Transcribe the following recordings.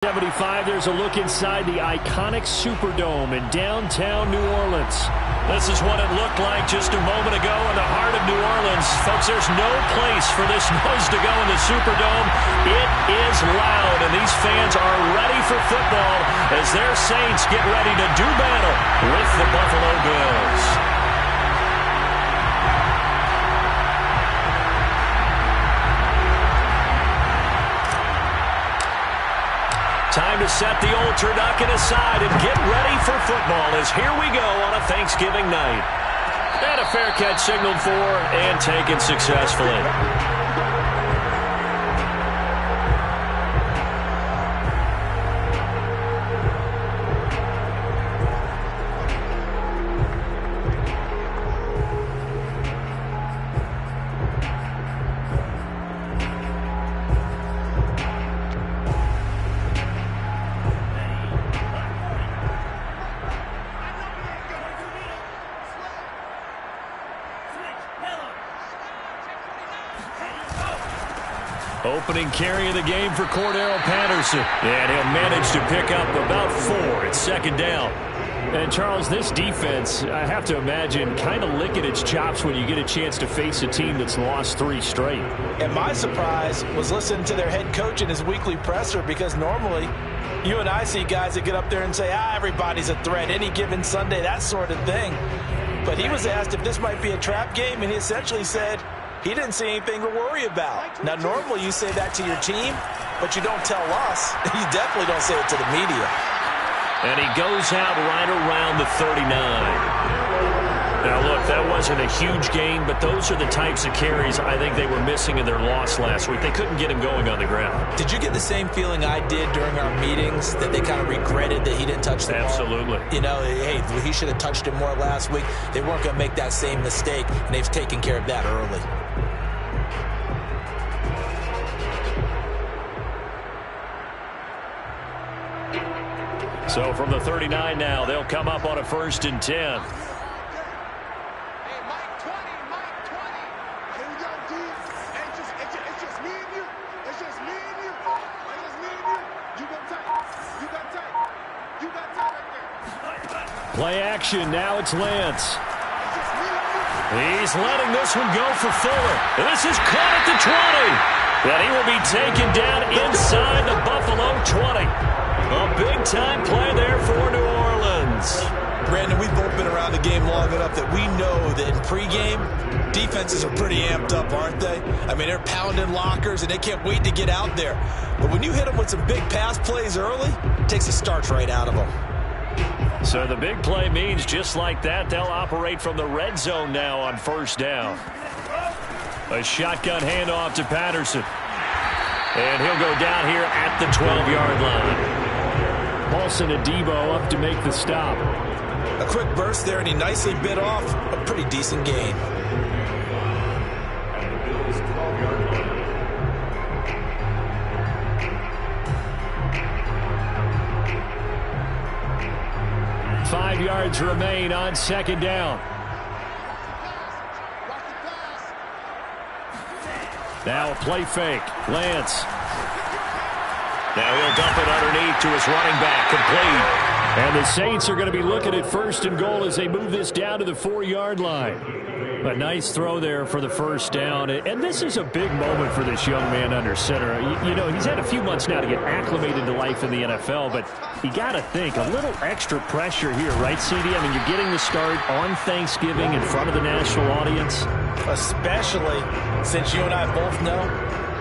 75, there's a look inside the iconic Superdome in downtown New Orleans. This is what it looked like just a moment ago in the heart of New Orleans. Folks, there's no place for this noise to go in the Superdome. It is loud, and these fans are ready for football as their Saints get ready to do battle with the Buffalo Bills. Time to set the old turducken aside and get ready for football as here we go on a Thanksgiving night. And a fair catch signaled for and taken successfully. Opening carry of the game for Cordero Patterson. And he'll manage to pick up about 4 at second down. And, Charles, this defense, I have to imagine, kind of licking its chops when you get a chance to face a team that's lost 3 straight. And my surprise was listening to their head coach in his weekly presser, because normally you and I see guys that get up there and say, everybody's a threat, any given Sunday, that sort of thing. But he was asked if this might be a trap game, and he essentially said he didn't see anything to worry about. Now, normally you say that to your team, but you don't tell us. You definitely don't say it to the media. And he goes out right around the 39. Now, look, that wasn't a huge gain, but those are the types of carries I think they were missing in their loss last week. They couldn't get him going on the ground. Did you get the same feeling I did during our meetings, that they kind of regretted that he didn't touch the ball? Absolutely. You know, hey, he should have touched it more last week. They weren't going to make that same mistake, and they've taken care of that early. So from the 39 now, they'll come up on a 1st and 10. Play action, now it's Lance. He's letting this one go for Fuller. This is caught at the 20. And he will be taken down inside the Buffalo 20. A big-time play there for New Orleans. Brandon, we've both been around the game long enough that we know that in pregame, defenses are pretty amped up, aren't they? I mean, they're pounding lockers, and they can't wait to get out there. But when you hit them with some big pass plays early, it takes the starch right out of them. So the big play means just like that, they'll operate from the red zone now on 1st down. A shotgun handoff to Patterson. And he'll go down here at the 12-yard line. Paulson Adebo up to make the stop. A quick burst there, and he nicely bit off a pretty decent gain. Five yards remain on 2nd down. Now a play fake. Lance. Now he'll dump it underneath to his running back. Complete. And the Saints are going to be looking at 1st and goal as they move this down to the 4-yard line. A nice throw there for the 1st down. And this is a big moment for this young man under center. You know, he's had a few months now to get acclimated to life in the NFL, but you got to think, a little extra pressure here, right, CD? I mean, you're getting the start on Thanksgiving in front of the national audience. Especially since you and I both know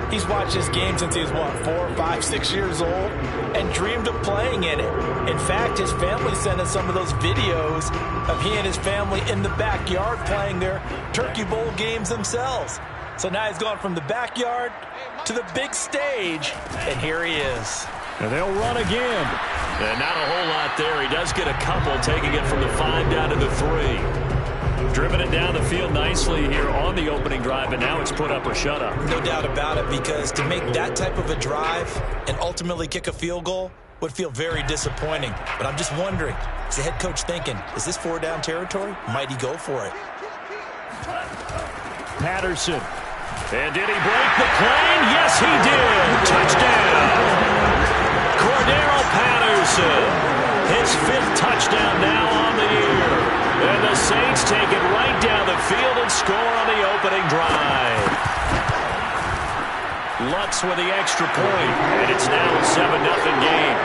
he's watched this game since he was, 4, 5, 6 years old, and dreamed of playing in it. In fact, his family sent us some of those videos of he and his family in the backyard playing their Turkey Bowl games themselves. So now he's gone from the backyard to the big stage, and here he is. And they'll run again. And not a whole lot there. He does get a couple, taking it from the 5 down to the 3. Driven it down the field nicely here on the opening drive, and now it's put up or shut up. No doubt about it, because to make that type of a drive and ultimately kick a field goal would feel very disappointing. But I'm just wondering, is the head coach thinking, is this 4-down territory? Might he go for it? Patterson. And did he break the plane? Yes, he did. Touchdown. Cordero Patterson. His 5th touchdown now on the year. And the Saints take it right down the field and score on the opening drive. Lutz with the extra point, and it's now a 7-0 game.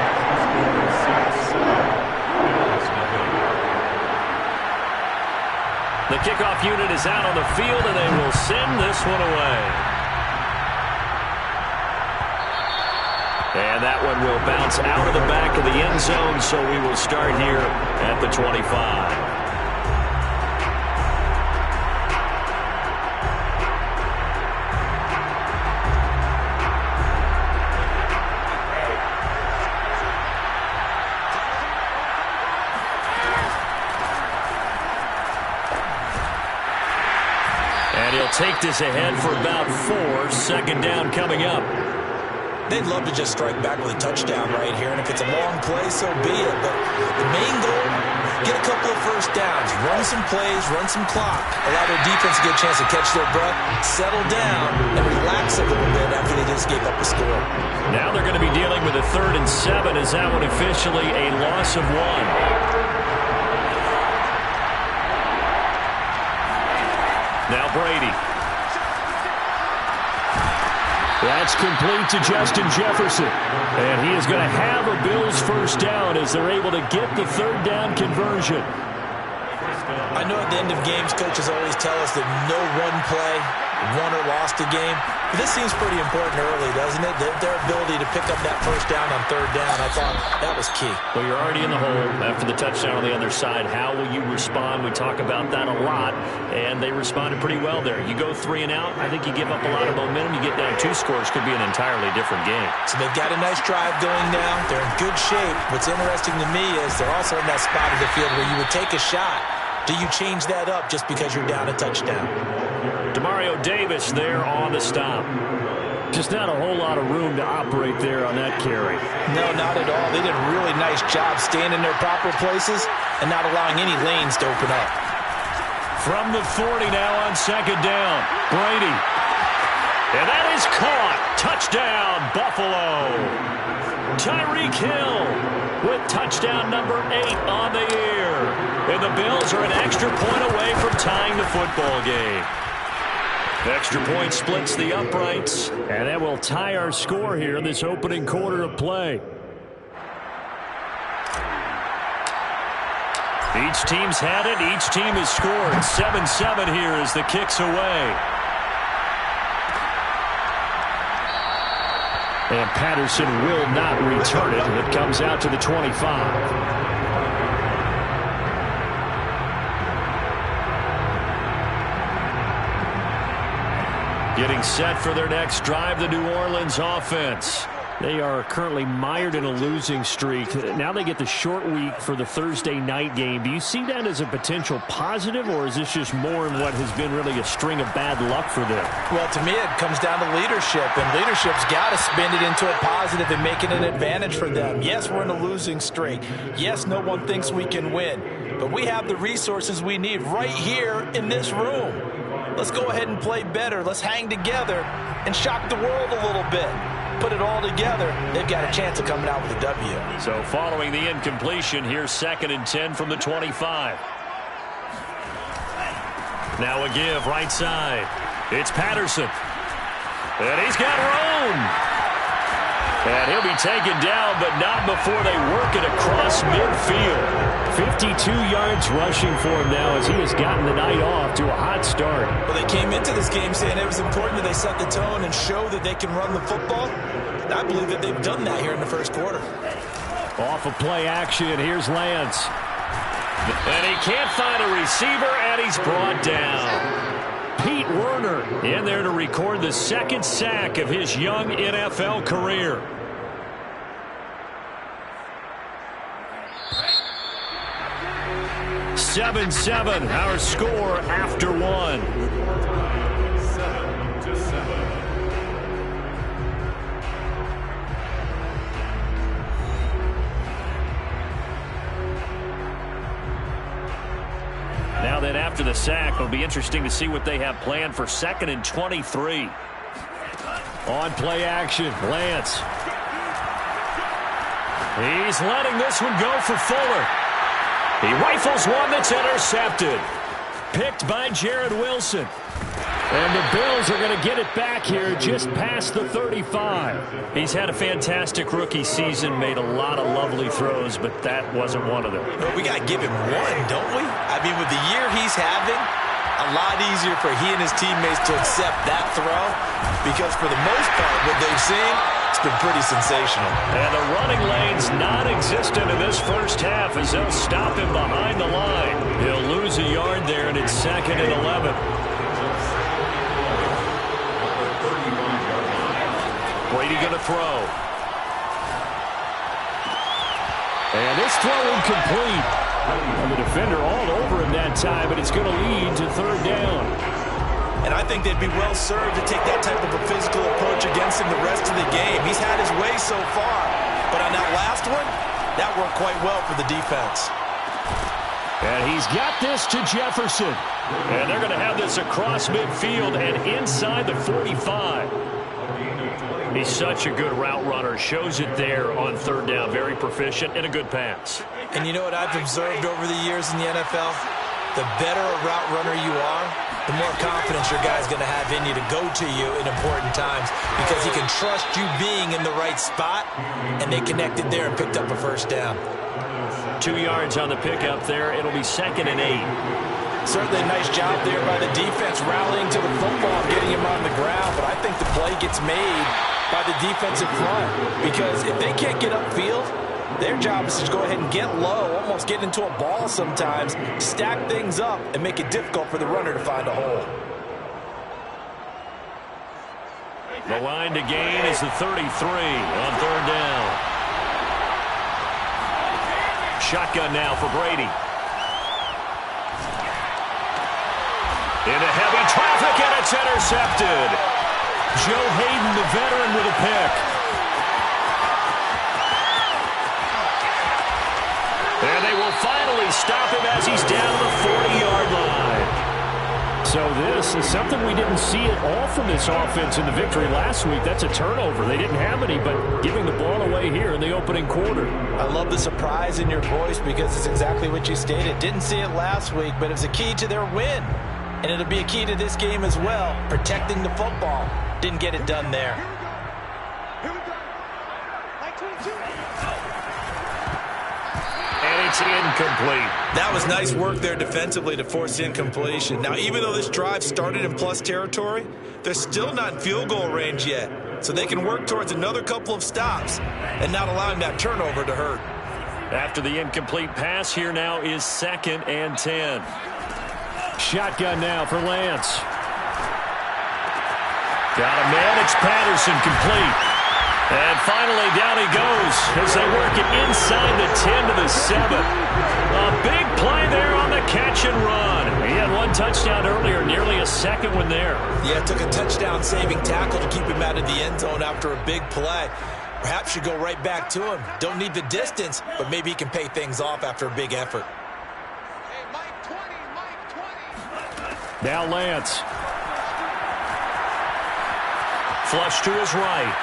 The kickoff unit is out on the field, and they will send this one away. And that one will bounce out of the back of the end zone, so we will start here at the 25. Take this ahead for about 4. Second down coming up. They'd love to just strike back with a touchdown right here, and if it's a long play, so be it. But the main goal, get a couple of first downs, run some plays, run some clock, allow their defense to get a chance to catch their breath, settle down, and relax a little bit after they just gave up a score. Now they're going to be dealing with a 3rd and 7. Is that one officially a loss of 1? Now Brady. That's complete to Justin Jefferson. And he is going to have a Bills first down as they're able to get the 3rd down conversion. I know at the end of games, coaches always tell us that no one play won or lost a game. But this seems pretty important early, doesn't it? Their ability to pick up that first down on 3rd down, I thought that was key. Well, you're already in the hole after the touchdown on the other side. How will you respond? We talk about that a lot, and they responded pretty well there. You go 3 and out, I think you give up a lot of momentum. You get down 2 scores, could be an entirely different game. So they've got a nice drive going now. They're in good shape. What's interesting to me is they're also in that spot of the field where you would take a shot. Do you change that up just because you're down a touchdown? Demario Davis there on the stop. Just not a whole lot of room to operate there on that carry. No, not at all. They did a really nice job staying in their proper places and not allowing any lanes to open up. From the 40 now on 2nd down. Brady. And that is caught. Touchdown, Buffalo. Tyreek Hill with touchdown number 8 on the year. And the Bills are an extra point away from tying the football game. The extra point splits the uprights, and that will tie our score here in this opening quarter of play. Each team's had it. Each team has scored. 7-7 here as the kick's away. And Patterson will not return it. It comes out to the 25. Getting set for their next drive, the New Orleans offense. They are currently mired in a losing streak. Now they get the short week for the Thursday night game. Do you see that as a potential positive, or is this just more in what has been really a string of bad luck for them? Well, to me, it comes down to leadership, and leadership's got to spin it into a positive and make it an advantage for them. Yes, we're in a losing streak. Yes, no one thinks we can win, but we have the resources we need right here in this room. Let's go ahead and play better. Let's hang together and shock the world a little bit. Put it all together, they've got a chance of coming out with a W. So following the incompletion, here's 2nd and 10 from the 25. Now a give right side. It's Patterson. And he's got room. And he'll be taken down, but not before they work it across midfield. 52 yards rushing for him now as he has gotten the night off to a hot start. Well, they came into this game saying it was important that they set the tone and show that they can run the football. I believe that they've done that here in the first quarter. Off of play action, here's Lance. And he can't find a receiver, and he's brought down. Pete Werner in there to record the 2nd sack of his young NFL career. Seven, our score after 1. 7-7. Now then, after the sack, it'll be interesting to see what they have planned for 2nd and 23. On play action, Lance. He's letting this one go for Fuller. He rifles one that's intercepted. Picked by Jared Wilson. And the Bills are going to get it back here just past the 35. He's had a fantastic rookie season, made a lot of lovely throws, but that wasn't one of them. Well, we got to give him one, don't we? I mean, with the year he's having, a lot easier for he and his teammates to accept that throw because for the most part, what they've seen, it's been pretty sensational. And the running lane's non-existent in this first half as they'll stop him behind the line. He'll lose a yard there, and it's 2nd and 11. Brady going to throw. And this throw incomplete. And the defender all over him that time, but it's going to lead to 3rd down. And I think they'd be well served to take that type of a physical approach against him the rest of the game. He's had his way so far, but on that last one, that worked quite well for the defense. And he's got this to Jefferson. And they're going to have this across midfield and inside the 45. He's such a good route runner. Shows it there on 3rd down. Very proficient and a good pass. And you know what I've observed over the years in the NFL? The better a route runner you are, the more confidence your guy's going to have in you to go to you in important times because he can trust you being in the right spot, and they connected there and picked up a 1st down. 2 yards on the pickup there. It'll be 2nd and 8. Certainly a nice job there by the defense rallying to the football and getting him on the ground, but I think the play gets made by the defensive front because if they can't get upfield, their job is to go ahead and get low, almost get into a ball sometimes, stack things up, and make it difficult for the runner to find a hole. The line to gain is the 33 on 3rd down. Shotgun now for Brady. Into heavy traffic, and it's intercepted. Joe Hayden, the veteran, with a pick. And they will finally stop him as he's down to the 40-yard line. So this is something we didn't see at all from this offense in the victory last week. That's a turnover. They didn't have any, but giving the ball away here in the opening quarter. I love the surprise in your voice because it's exactly what you stated. Didn't see it last week, but it was a key to their win. And it'll be a key to this game as well, protecting the football. Didn't get it done there. And it's incomplete. That was nice work there defensively to force incompletion. Now, even though this drive started in plus territory, they're still not in field goal range yet. So they can work towards another couple of stops and not allowing that turnover to hurt. After the incomplete pass, here now is 2nd and 10. Shotgun now for Lance. Got a man. It's Patterson, complete. And finally down he goes as they work it inside the 10 to the 7. A big play there on the catch and run. He had one touchdown earlier, nearly a second one there. Yeah, it took a touchdown-saving tackle to keep him out of the end zone after a big play. Perhaps you go right back to him. Don't need the distance, but maybe he can pay things off after a big effort. Now Lance. Flush to his right.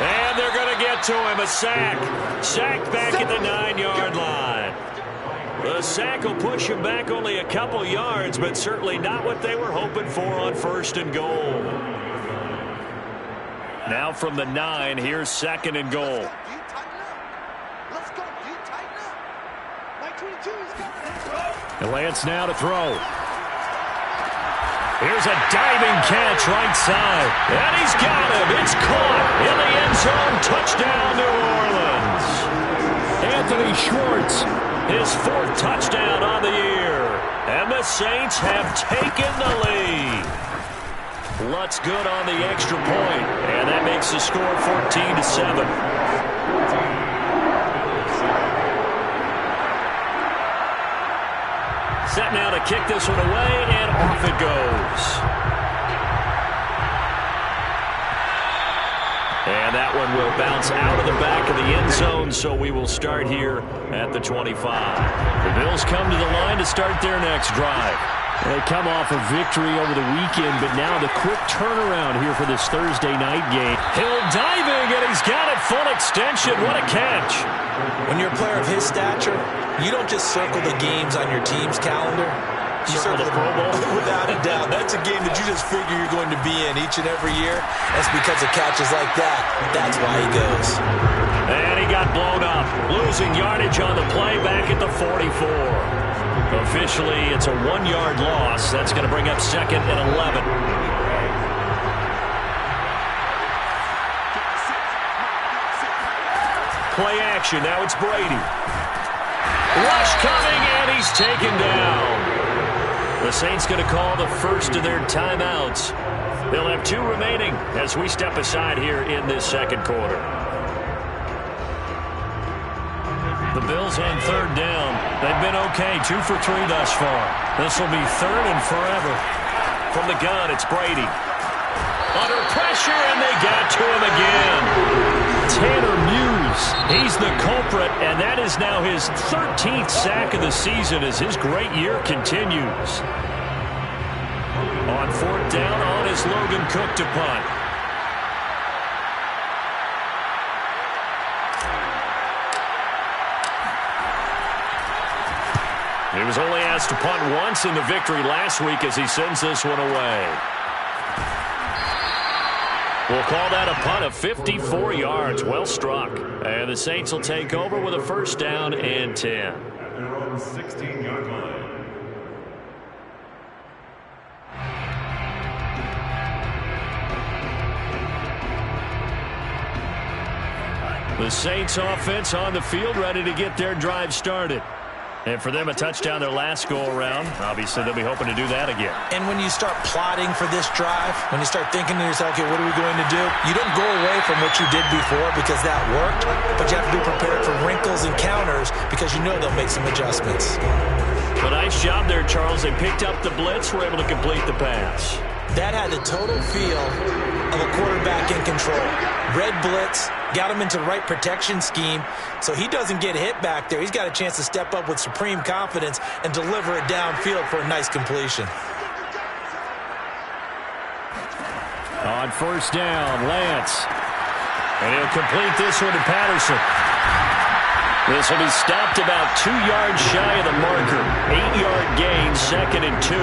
And they're going to get to him. A sack. Sacked back at the 9-yard line. The sack will push him back only a couple yards, but certainly not what they were hoping for on 1st and goal. Now from the 9, here's 2nd and goal. And Lance now to throw. Here's a diving catch right side. And he's got him. It's caught in the end zone. Touchdown, New Orleans. Anthony Schwartz, his 4th touchdown on the year. And the Saints have taken the lead. Lutz good on the extra point. And that makes the score 14-7. Set now to kick this one away, and off it goes. And that one will bounce out of the back of the end zone, so we will start here at the 25. The Bills come to the line to start their next drive. They come off a victory over the weekend, but now the quick turnaround here for this Thursday night game. Hill diving, and he's got it full extension. What a catch. When you're a player of his stature, you don't just circle the games on your team's calendar. You circle the Pro Bowl. Without a doubt. That's a game that you just figure you're going to be in each and every year. That's because of catches like that. That's why he goes. And he got blown up. Losing yardage on the play back at the 44. Officially, it's a 1-yard loss. That's going to bring up 2nd and 11. Play action. Now it's Brady. Rush coming, and he's taken down. The Saints going to call the first of their timeouts. They'll have 2 remaining as we step aside here in this second quarter. The Bills on 3rd down. They've been okay, 2 for 3 thus far. This will be 3rd and forever. From the gun, it's Brady. Under pressure, and they got to him again. Tanner Muse, he's the culprit, and that is now his 13th sack of the season as his great year continues. On 4th down, on is Logan Cook to punt. He was only asked to punt once in the victory last week as he sends this one away. We'll call that a punt of 54 yards. Well struck. And the Saints will take over with a 1st down and 10. They're on the 16-yard line. The Saints offense on the field, ready to get their drive started. And for them, a touchdown their last go-around. Obviously, they'll be hoping to do that again. And when you start plotting for this drive, when you start thinking to yourself, okay, what are we going to do? You don't go away from what you did before because that worked, but you have to be prepared for wrinkles and counters because you know they'll make some adjustments. A nice job there, Charles. They picked up the blitz, were able to complete the pass. That had the total feel of a quarterback in control. Red blitz, got him into the right protection scheme, so he doesn't get hit back there. He's got a chance to step up with supreme confidence and deliver it downfield for a nice completion. On 1st down, Lance. And he'll complete this one to Patterson. This will be stopped about 2 yards shy of the marker. 8-yard gain, 2nd and 2.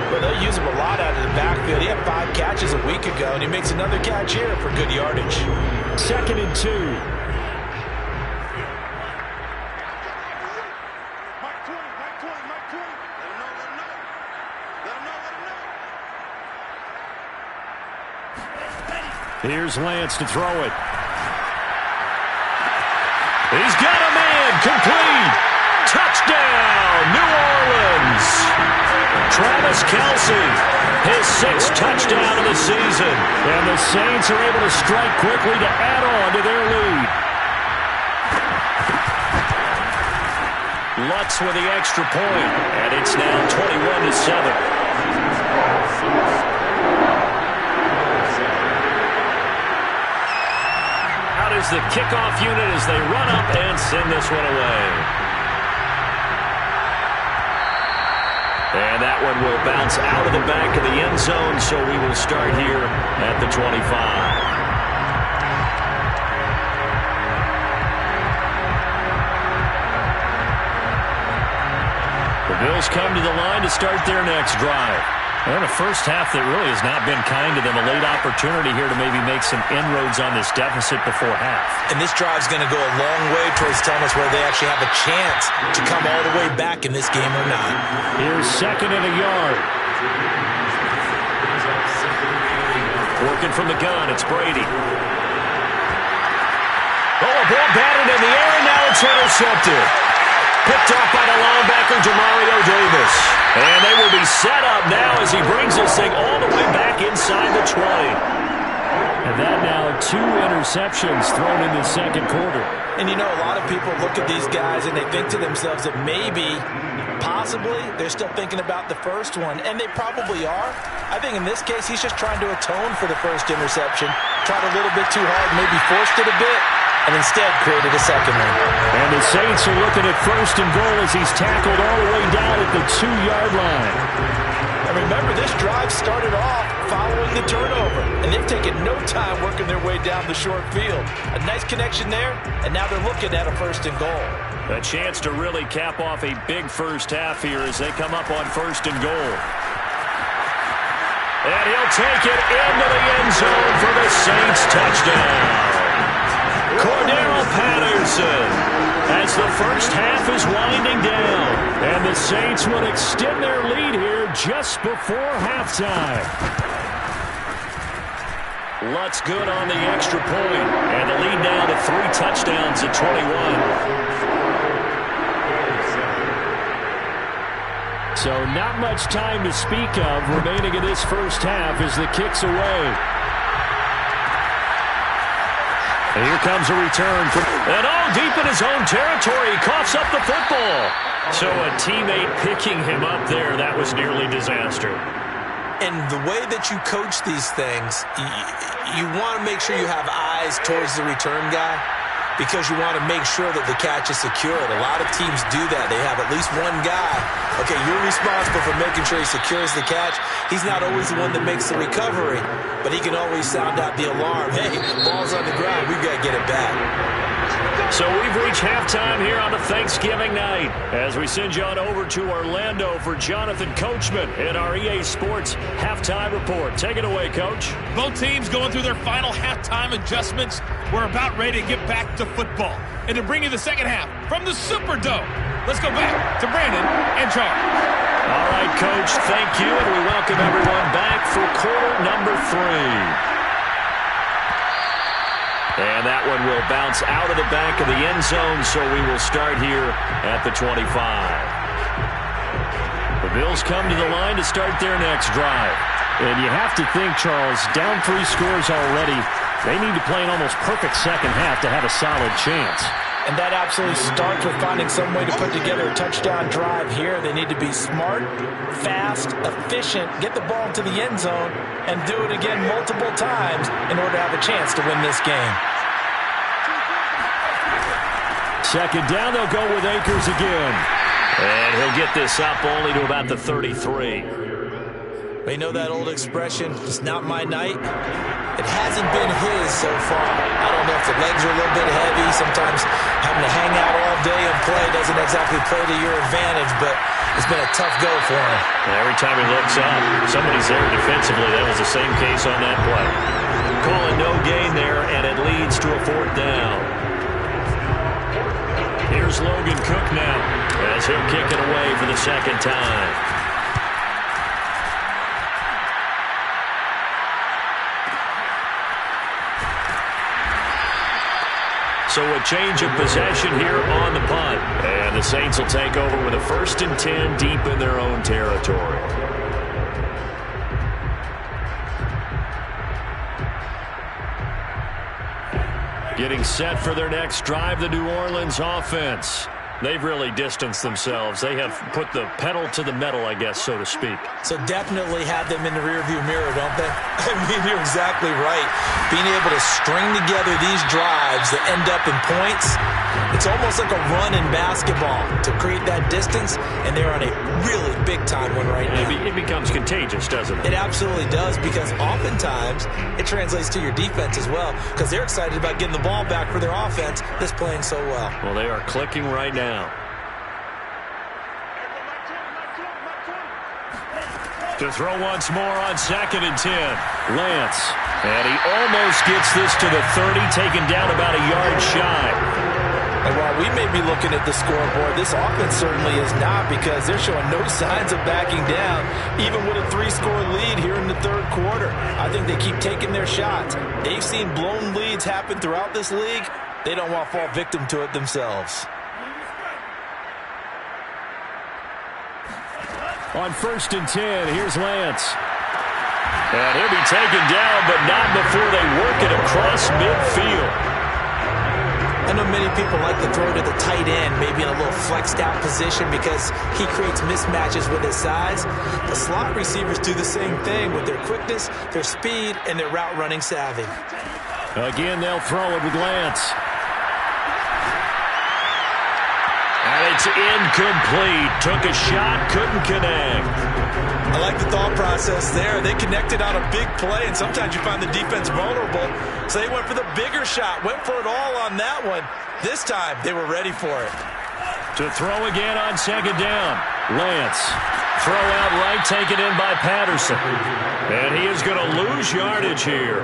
Well, they'll use him a lot out of the backfield. He had 5 catches a week ago, and he makes another catch here for good yardage. 2nd and 2. Here's Lance to throw it. He's got a man. Complete. Touchdown, New Orleans. Travis Kelce, his 6th touchdown of the season. And the Saints are able to strike quickly to add on to their lead. Lutz with the extra point, and it's now 21-7. Out is the kickoff unit as they run up and send this one away. And that one will bounce out of the back of the end zone, so we will start here at the 25. The Bills come to the line to start their next drive. And a first half that really has not been kind to them. A late opportunity here to maybe make some inroads on this deficit before half. And this drive's going to go a long way towards telling us whether they actually have a chance to come all the way back in this game or not. Here's 2nd and a yard. Working from the gun, it's Brady. Oh, a ball batted in the air, and now it's intercepted. Picked off by the linebacker, Demario Davis. And they will be set up now as he brings this thing all the way back inside the 20. And that now 2 interceptions thrown in the second quarter. And you know, a lot of people look at these guys and they think to themselves that maybe, possibly, they're still thinking about the first one. And they probably are. I think in this case, he's just trying to atone for the first interception. Tried a little bit too hard, maybe forced it a bit. and instead created a second one. And the Saints are looking at first and goal as he's tackled all the way down at the 2-yard line. And remember, this drive started off following the turnover, and they've taken no time working their way down the short field. A nice connection there, and now they're looking at a first and goal. A chance to really cap off a big first half here as they come up on first and goal. And he'll take it into the end zone for the Saints touchdown. Cordero Patterson as the first half is winding down. And the Saints will extend their lead here just before halftime. Lutz good on the extra point. And the lead now to 3 touchdowns at 21. So not much time to speak of remaining in this first half as the kick's away. And here comes a return from, and all deep in his own territory. He coughs up the football. So a teammate picking him up there, that was nearly disaster. And the way that you coach these things, you want to make sure you have eyes towards the return guy, because you want to make sure that the catch is secured. A lot of teams do that. They have at least one guy. Okay, you're responsible for making sure he secures the catch. He's not always the one that makes the recovery, but he can always sound out the alarm. Hey, ball's on the ground. We've got to get it back. So we've reached halftime here on a Thanksgiving night as we send you on over to Orlando for Jonathan Coachman in our EA Sports Halftime Report. Take it away, Coach. Both teams going through their final halftime adjustments. We're about ready to get back to football. And to bring you the second half from the Superdome, let's go back to Brandon and Charles. All right, Coach, thank you, and we welcome everyone back for quarter number 3. And that one will bounce out of the back of the end zone, so we will start here at the 25. The Bills come to the line to start their next drive. And you have to think, Charles, down 3 scores already, they need to play an almost perfect second half to have a solid chance. And that absolutely starts with finding some way to put together a touchdown drive here. They need to be smart, fast, efficient, get the ball to the end zone, and do it again multiple times in order to have a chance to win this game. Second down, they'll go with Akers again. And he'll get this up only to about the 33. They know that old expression, it's not my night. It hasn't been his so far. I don't know if the legs are a little bit heavy. Sometimes having to hang out all day and play doesn't exactly play to your advantage, but it's been a tough go for him. And every time he looks up, somebody's there defensively. That was the same case on that play. Calling no gain there, and it leads to a 4th down. Here's Logan Cook now as he'll kick it away for the second time. So a change of possession here on the punt. And the Saints will take over with a 1st and 10 deep in their own territory. Getting set for their next drive, the New Orleans offense. They've really distanced themselves. They have put the pedal to the metal, I guess, so to speak. So definitely have them in the rearview mirror, don't they? I mean, you're exactly right. Being able to string together these drives that end up in points, it's almost like a run in basketball to create that distance, and they're on a really big-time one right now. It becomes contagious, doesn't it? It absolutely does, because oftentimes it translates to your defense as well, because they're excited about getting the ball back for their offense that's playing so well. Well, they are clicking right now. To throw once more on 2nd and 10. Lance. And he almost gets this to the 30, taken down about a yard shy. And while we may be looking at the scoreboard, this offense certainly is not, because they're showing no signs of backing down, even with a 3-score lead here in the 3rd quarter. I think they keep taking their shots. They've seen blown leads happen throughout this league. They don't want to fall victim to it themselves. On 1st and 10, here's Lance. And he'll be taken down, but not before they work it across midfield. I know many people like to throw to the tight end, maybe in a little flexed out position, because he creates mismatches with his size. The slot receivers do the same thing with their quickness, their speed, and their route running savvy. Again, they'll throw it with Lance. it's incomplete. Took a shot, couldn't connect. I like the thought process there. They connected on a big play, and sometimes you find the defense vulnerable. So they went for the bigger shot, went for it all on that one. This time, they were ready for it. To throw again on second down. Lance. Throw out right, taken in by Patterson. And he is going to lose yardage here.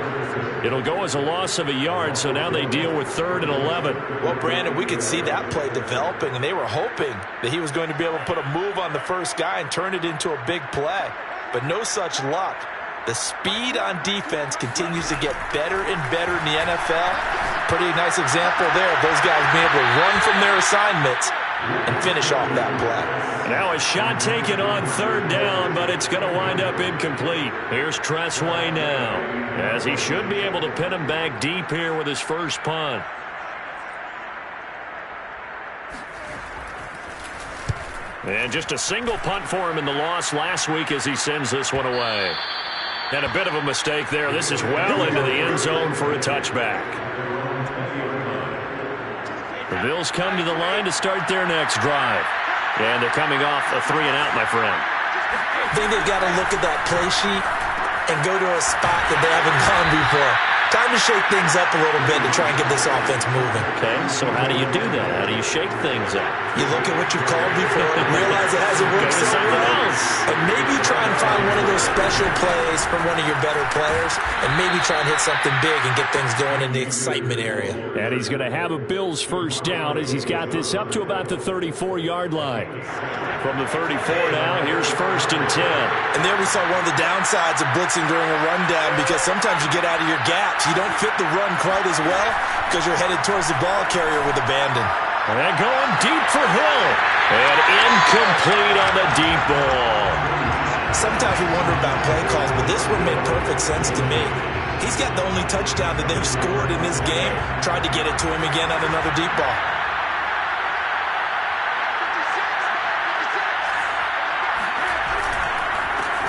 It'll go as a loss of a yard, so now they deal with 3rd and 11. Well, Brandon, we could see that play developing, and they were hoping that he was going to be able to put a move on the first guy and turn it into a big play. But no such luck. The speed on defense continues to get better and better in the NFL. Pretty nice example there of those guys being able to run from their assignments and finish off that play. Now a shot taken on 3rd down, but it's going to wind up incomplete. Here's Tressway now, as he should be able to pin him back deep here with his first punt. And just a single punt for him in the loss last week as he sends this one away. And a bit of a mistake there. This is well into the end zone for a touchback. The Bills come to the line to start their next drive. And they're coming off a 3-and-out, my friend. I think they've got to look at that play sheet and go to a spot that they haven't gone before. Time to shake things up a little bit to try and get this offense moving. Okay, so how do you do that? How do you shake things up? You look at what you've called before, realize it hasn't worked so well, and maybe try and find one of those special plays from one of your better players, and maybe try and hit something big and get things going in the excitement area. And he's going to have a Bills first down as he's got this up to about the 34-yard line. From the 34 now, here's 1st and 10. And there we saw one of the downsides of blitzing during a rundown, because sometimes you get out of your gaps. You don't fit the run quite as well because you're headed towards the ball carrier with abandon. And they're going deep for Hill. And incomplete on the deep ball. Sometimes we wonder about play calls, but this one made perfect sense to me. He's got the only touchdown that they've scored in this game. Tried to get it to him again on another deep ball.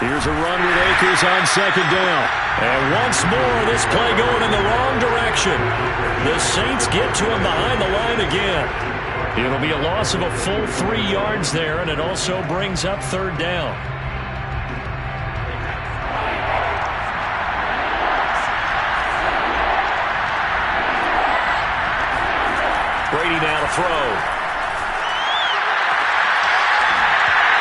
Here's a run with Akers on 2nd down. And once more, this play going in the wrong direction. The Saints get to him behind the line again. It'll be a loss of a full 3 yards there, and it also brings up 3rd down. Brady now to throw.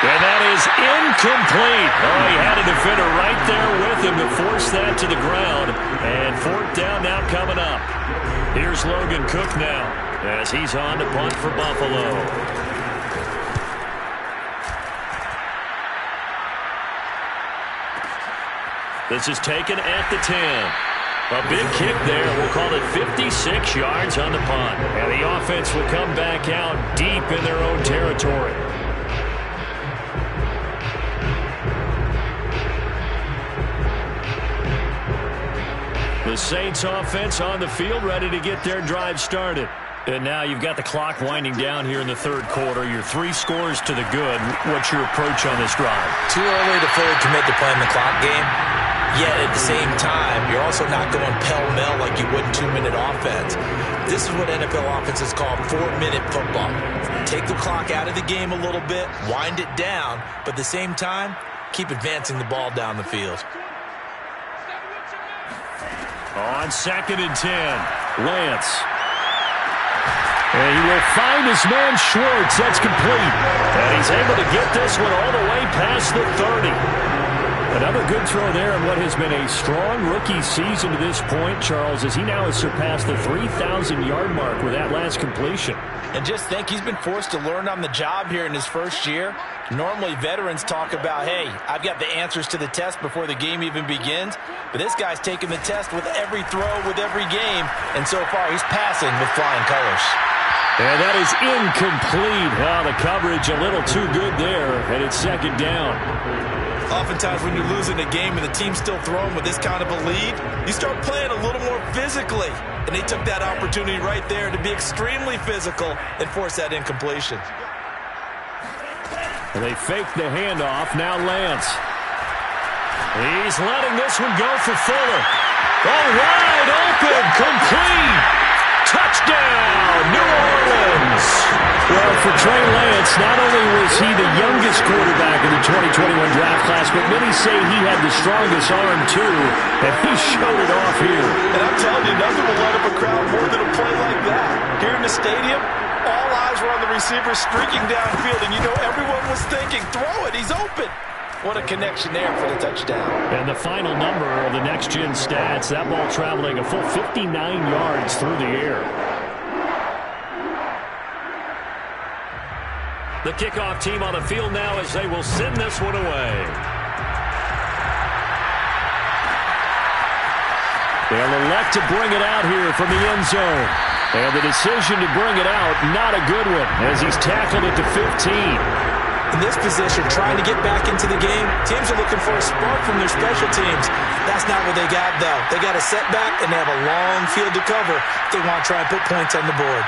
And that is incomplete. Oh, he had a defender right there with him to force that to the ground. And 4th down now coming up. Here's Logan Cook now as he's on to punt for Buffalo. This is taken at the 10. A big kick there. We'll call it 56 yards on the punt. And the offense will come back out deep in their own territory. The Saints offense on the field ready to get their drive started. And now you've got the clock winding down here in the 3rd quarter. You're 3 scores to the good. What's your approach on this drive? Too early to fully commit to playing the clock game. Yet at the same time, you're also not going pell-mell like you would in 2-minute offense. This is what NFL offenses call 4-minute football. Take the clock out of the game a little bit, wind it down, but at the same time, keep advancing the ball down the field. On 2nd and 10, Lance. And he will find his man Schwartz. That's complete. And he's able to get this one all the way past the 30. Another good throw there in what has been a strong rookie season to this point, Charles, as he now has surpassed the 3,000-yard mark with that last completion. And just think, he's been forced to learn on the job here in his first year. Normally, veterans talk about, hey, I've got the answers to the test before the game even begins. But this guy's taking the test with every throw, with every game. And so far, he's passing with flying colors. And that is incomplete. Well, the coverage a little too good there, and it's 2nd down. Oftentimes when you're losing a game and the team's still throwing with this kind of a lead, you start playing a little more physically. And they took that opportunity right there to be extremely physical and force that incompletion. And they fake the handoff. Now Lance. He's letting this one go for Fuller. Oh, wide open, complete. Touchdown, New Orleans. Well, for Trey Lance, not only was he the youngest quarterback in the 2021 draft class, but many say he had the strongest arm, too, and he showed it off here. And I'm telling you, nothing will light up a crowd more than a play like that. Here in the stadium, all eyes were on the receiver streaking downfield, and you know everyone was thinking, throw it, he's open. What a connection there for the touchdown. And the final number of the next-gen stats, that ball traveling a full 59 yards through the air. The kickoff team on the field now as they will send this one away. They'll elect to bring it out here from the end zone. And the decision to bring it out, not a good one, as he's tackled at the 15. In this position, trying to get back into the game, teams are looking for a spark from their special teams. That's not what they got, though. They got a setback, and they have a long field to cover if they want to try and put points on the board.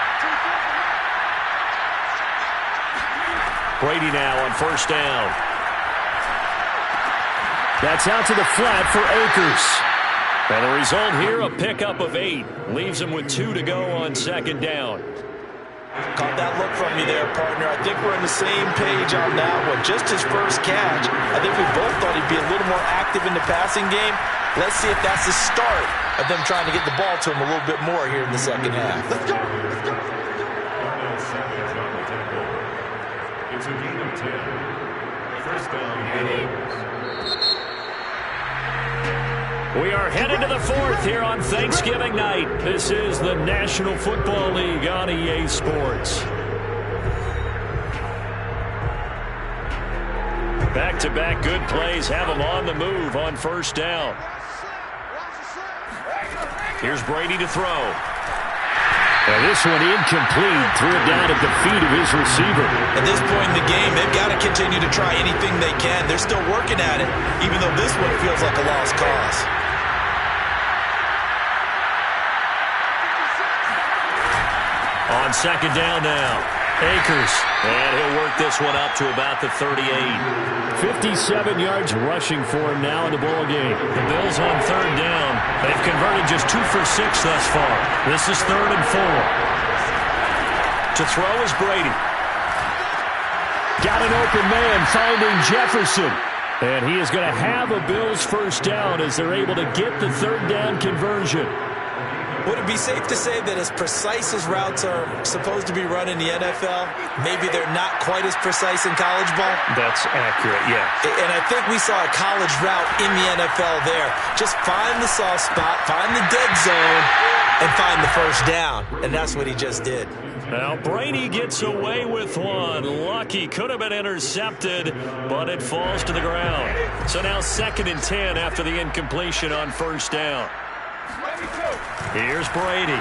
Brady now on first down. That's out to the flat for Akers. And the result here, a pickup of 8. Leaves him with 2 to go on second down. Caught that look from you there, partner. I think we're on the same page on that one. Just his first catch. I think we both thought he'd be a little more active in the passing game. Let's see if that's the start of them trying to get the ball to him a little bit more here in the second half. Let's go. It's a gain of 10. First down, We are headed to the fourth here on Thanksgiving night. This is the National Football League on EA Sports. Back-to-back good plays have them on the move on first down. Here's Brady to throw. And this one incomplete. Threw it down at the feet of his receiver. At this point in the game, they've got to continue to try anything they can. They're still working at it, even though this one feels like a lost cause. On second down now, Akers. And he'll work this one up to about the 38. 57 yards rushing for him now in the ball game. The Bills on third down. They've converted just 2 for 6 thus far. This is 3rd and 4. To throw is Brady. Got an open man finding Jefferson. And he is going to have a Bills first down as they're able to get the third down conversion. Would it be safe to say that as precise as routes are supposed to be run in the NFL, maybe they're not quite as precise in college ball? That's accurate, yeah. And I think we saw a college route in the NFL there. Just find the soft spot, find the dead zone, and find the first down. And that's what he just did. Now Brady gets away with one. Lucky, could have been intercepted, but it falls to the ground. So now 2nd and 10 after the incompletion on first down. Here's Brady.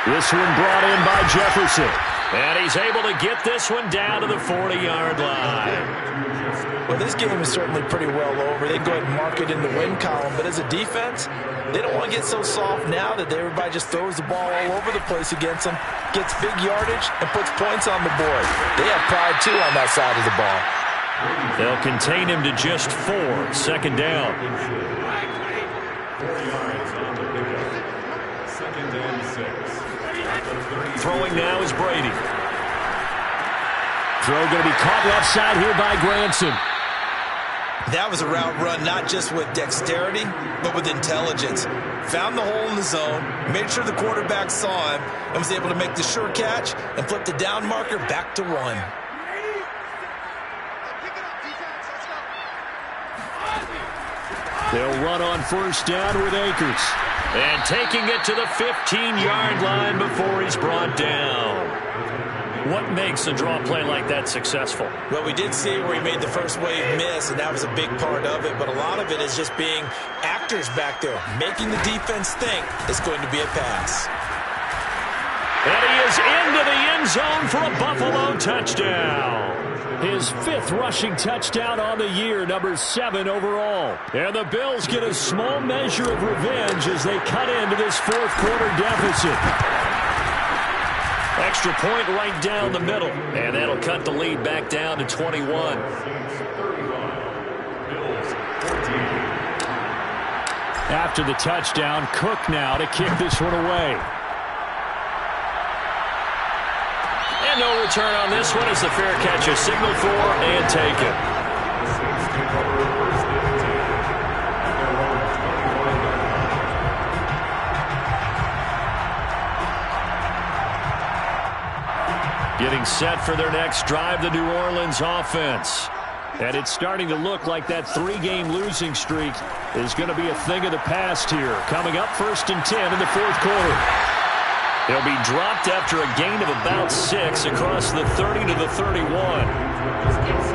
This one brought in by Jefferson. And he's able to get this one down to the 40-yard line. Well, this game is certainly pretty well over. They can go ahead and mark it in the win column. But as a defense, they don't want to get so soft now that everybody just throws the ball all over the place against them, gets big yardage, and puts points on the board. They have pride, too, on that side of the ball. They'll contain him to just 4. Second down. 4 yards on the pickup. 2nd and 6. Throwing now is Brady. Throw going to be caught left side here by Granson. That was a route run not just with dexterity, but with intelligence. Found the hole in the zone, made sure the quarterback saw him, and was able to make the sure catch and flip the down marker back to 1. They'll run on first down with Akers. And taking it to the 15-yard line before he's brought down. What makes a draw play like that successful? Well, we did see where he made the first wave miss, and that was a big part of it. But a lot of it is just being actors back there, making the defense think it's going to be a pass. And he is into the end zone for a Buffalo touchdown. His 5th rushing touchdown on the year, number 7 overall. And the Bills get a small measure of revenge as they cut into this 4th quarter deficit. Extra point right down the middle. And that'll cut the lead back down to 21. After the touchdown, Cook now to kick this one away. no return on this one as the fair catch is signaled for and taken. Getting set for their next drive, the New Orleans offense. And it's starting to look like that 3-game losing streak is going to be a thing of the past here. Coming up 1st and 10 in the 4th quarter. They'll be dropped after a gain of about 6 across the 30 to the 31.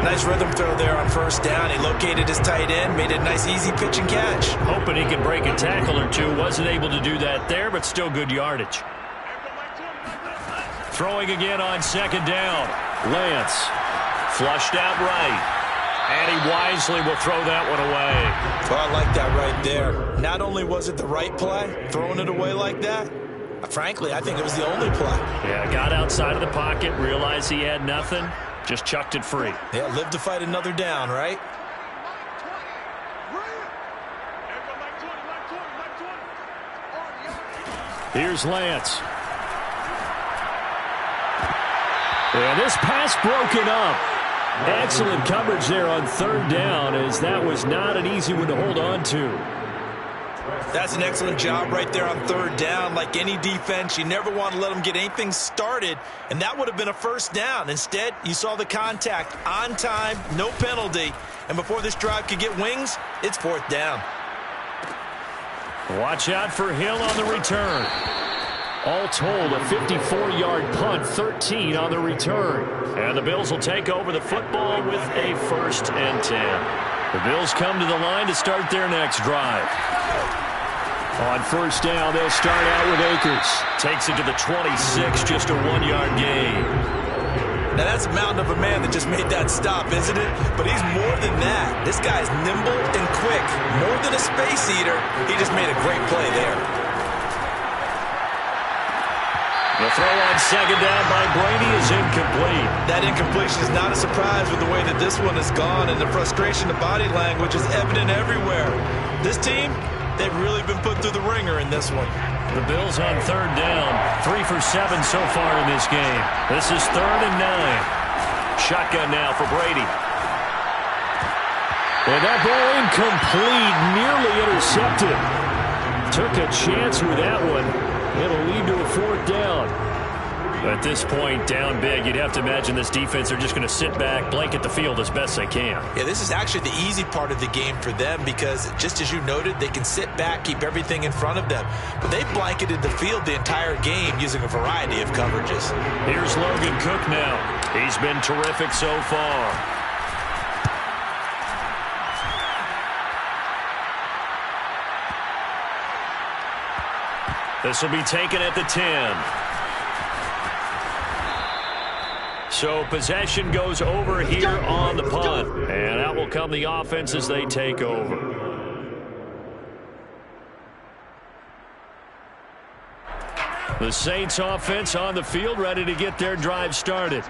Nice rhythm throw there on 1st down. He located his tight end, made a nice easy pitch and catch. Hoping he can break a tackle or two. Wasn't able to do that there, but still good yardage. Throwing again on 2nd down. Lance flushed out right. And he wisely will throw that one away. Well, I like that right there. Not only was it the right play, throwing it away like that, frankly, I think it was the only play. Yeah, got outside of the pocket, realized he had nothing, just chucked it free. Yeah, live to fight another down, right? Here's Lance. And this pass broken up. Excellent coverage there on 3rd down, as that was not an easy one to hold on to. That's an excellent job right there on 3rd down. Like any defense, you never want to let them get anything started, and that would have been a 1st down. Instead, you saw the contact on time, no penalty, and before this drive could get wings, it's 4th down. Watch out for Hill on the return. All told, a 54-yard punt, 13 on the return. And the Bills will take over the football with a 1st and 10. The Bills come to the line to start their next drive. On 1st down, they'll start out with Akers. Takes it to the 26, just a 1-yard gain. Now that's a mountain of a man that just made that stop, isn't it? But he's more than that. This guy's nimble and quick. More than a space eater, he just made a great play there. The throw on 2nd down by Brady is incomplete. That incompletion is not a surprise with the way that this one has gone, and the frustration of body language is evident everywhere. This team, they've really been put through the ringer in this one. The Bills on 3rd down, 3 for 7 so far in this game. This is 3rd and 9. Shotgun now for Brady. And that ball incomplete, nearly intercepted. Took a chance with that one. It'll lead to a 4th down. At this point, down big, you'd have to imagine this defense are just going to sit back, blanket the field as best they can. Yeah, this is actually the easy part of the game for them because, just as you noted, they can sit back, keep everything in front of them. But they've blanketed the field the entire game using a variety of coverages. Here's Logan Cook now. He's been terrific so far. This will be taken at the 10. So possession goes over here on the punt. And out will come the offense as they take over. The Saints offense on the field, ready to get their drive started.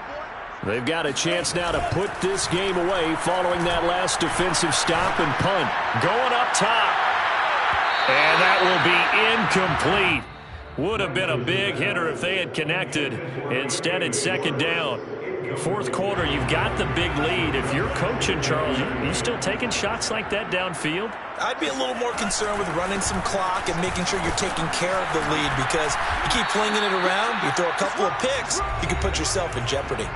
They've got a chance now to put this game away following that last defensive stop and punt. Going up top. And that will be incomplete. Would have been a big hitter if they had connected. Instead, it's 2nd down. 4th quarter, you've got the big lead. If you're coaching, Charles, you still taking shots like that downfield? I'd be a little more concerned with running some clock and making sure you're taking care of the lead because you keep flinging it around, you throw a couple of picks, you can put yourself in jeopardy.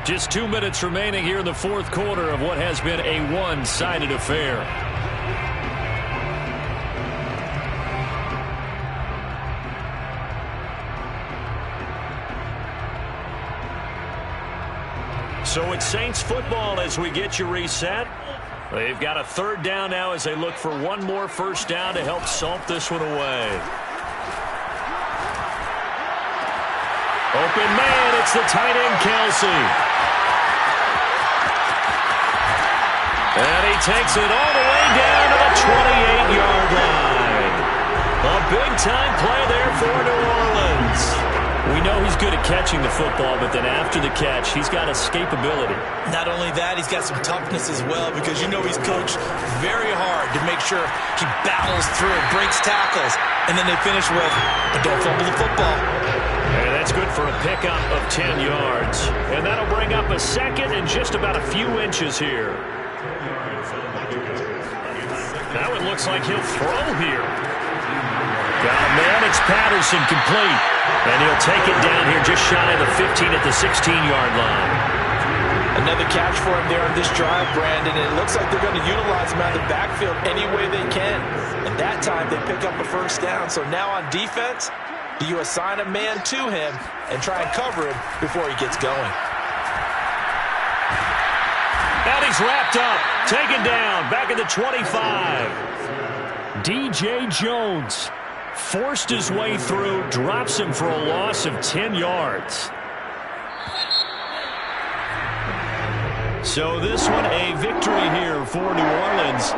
Just 2 minutes remaining here in the 4th quarter of what has been a one-sided affair. So it's Saints football as we get you reset. They've got a 3rd down now as they look for one more 1st down to help salt this one away. Open man, it's the tight end Kelsey. And he takes it all the way down to the 28-yard line. A big-time play there for New Orleans. We know he's good at catching the football, but then after the catch, he's got escapability. Not only that, he's got some toughness as well because you know he's coached very hard to make sure he battles through, breaks tackles, and then they finish with, but don't fumble the football. And that's That's good for a pickup of 10 yards. And that'll bring up a second and just about a few inches here. Now it looks like he'll throw here. Got a man, it's Patterson, complete. And he'll take it down here just shy of the 15 at the 16-yard line. Another catch for him there on this drive, Brandon. And it looks like they're going to utilize him out of the backfield any way they can. And that time they pick up a first down. So now on defense, do you assign a man to him and try and cover him before he gets going? And he's wrapped up, taken down, back at the 25. DJ Jones forced his way through, drops him for a loss of 10 yards. So this one a victory here for New Orleans.